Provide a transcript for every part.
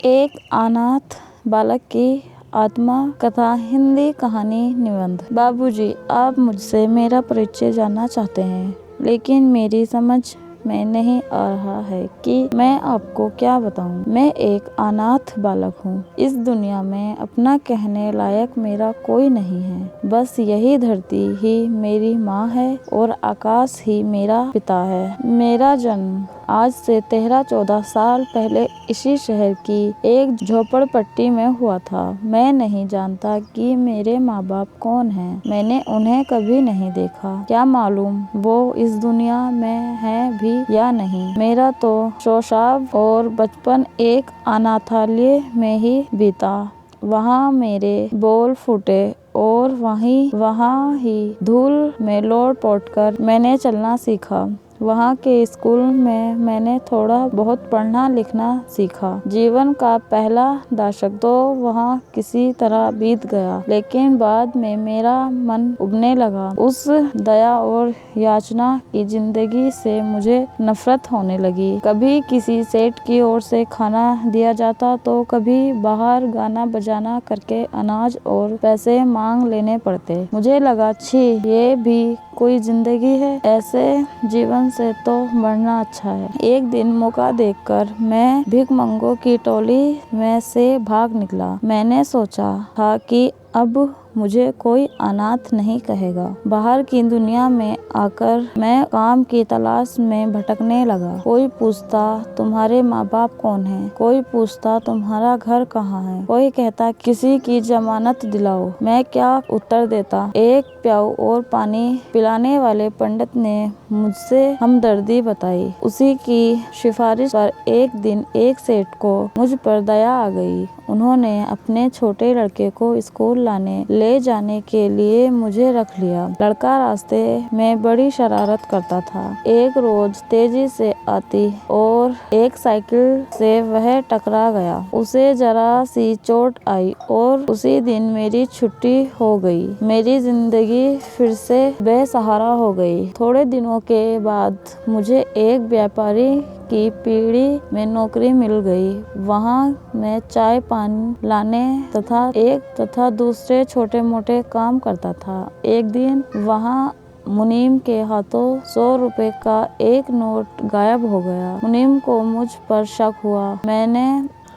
एक अनाथ बालक की आत्मा कथा हिंदी कहानी निबंध। बाबूजी, आप मुझसे मेरा परिचय जानना चाहते हैं, लेकिन मेरी समझ में नहीं आ रहा है कि मैं आपको क्या बताऊं। मैं एक अनाथ बालक हूँ। इस दुनिया में अपना कहने लायक मेरा कोई नहीं है। बस यही धरती ही मेरी माँ है और आकाश ही मेरा पिता है। मेरा जन्म आज से 13-14 साल पहले इसी शहर की एक झोपड़पट्टी में हुआ था। मैं नहीं जानता कि मेरे माँ बाप कौन हैं। मैंने उन्हें कभी नहीं देखा। क्या मालूम वो इस दुनिया में हैं भी या नहीं। मेरा तो शैशव और बचपन एक अनाथालय में ही बीता। वहाँ मेरे बोल फूटे और वहाँ ही धूल में लौट पौट कर मैंने चलना सीखा। वहाँ के स्कूल में मैंने थोड़ा बहुत पढ़ना लिखना सीखा। जीवन का पहला दशक तो वहाँ किसी तरह बीत गया, लेकिन बाद में मेरा मन उबने लगा। उस दया और याचना की जिंदगी से मुझे नफरत होने लगी। कभी किसी सेठ की ओर से खाना दिया जाता तो कभी बाहर गाना बजाना करके अनाज और पैसे मांग लेने पड़ते। मुझे लगा, छी, ये भी कोई जिंदगी है। ऐसे जीवन से तो मरना अच्छा है। एक दिन मौका देखकर मैं भिखमंगों की टोली में से भाग निकला। मैंने सोचा था कि अब मुझे कोई अनाथ नहीं कहेगा। बाहर की दुनिया में आकर मैं काम की तलाश में भटकने लगा। कोई पूछता, तुम्हारे माँ बाप कौन हैं? कोई पूछता, तुम्हारा घर कहाँ है? कोई कहता, किसी की जमानत दिलाओ। मैं क्या उत्तर देता? एक प्याऊ और पानी पिलाने वाले पंडित ने मुझसे हमदर्दी बताई। उसी की सिफारिश पर एक दिन एक सेठ को मुझ पर दया आ गई। उन्होंने अपने छोटे लड़के को स्कूल ले जाने के लिए मुझे रख लिया। लड़का रास्ते में बड़ी शरारत करता था। एक रोज तेजी से आती और एक साइकिल से वह टकरा गया। उसे जरा सी चोट आई और उसी दिन मेरी छुट्टी हो गई। मेरी जिंदगी फिर से बेसहारा हो गई। थोड़े दिनों के बाद मुझे एक व्यापारी की पीढ़ी में नौकरी मिल गई। वहाँ मैं चाय पानी लाने तथा दूसरे छोटे मोटे काम करता था। एक दिन वहाँ मुनीम के हाथों 100 रुपए का एक नोट गायब हो गया। मुनीम को मुझ पर शक हुआ। मैंने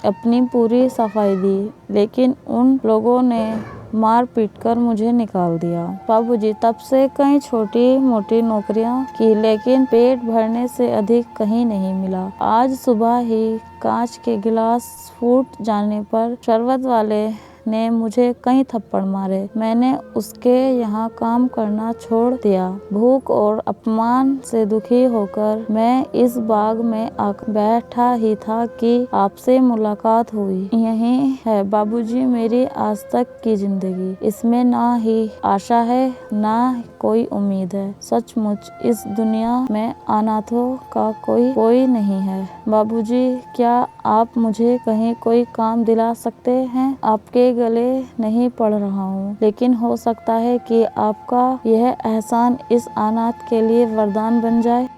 अपनी पूरी सफाई दी, लेकिन उन लोगों ने मार पीट कर मुझे निकाल दिया। बाबूजी, तब से कई छोटी मोटी नौकरियां की, लेकिन पेट भरने से अधिक कहीं नहीं मिला। आज सुबह ही कांच के गिलास फूट जाने पर शरबत वाले ने मुझे कई थप्पड़ मारे। मैंने उसके यहाँ काम करना छोड़ दिया। भूख और अपमान से दुखी होकर मैं इस बाग में आकर बैठा ही था कि आपसे मुलाकात हुई। यही है बाबूजी मेरी आज तक की जिंदगी। इसमें ना ही आशा है, ना कोई उम्मीद है। सचमुच इस दुनिया में अनाथों का कोई नहीं है। बाबूजी, क्या आप मुझे कहीं कोई काम दिला सकते हैं? आपके गले नहीं पड़ रहा हूँ, लेकिन हो सकता है कि आपका यह एहसान इस अनाथ के लिए वरदान बन जाए।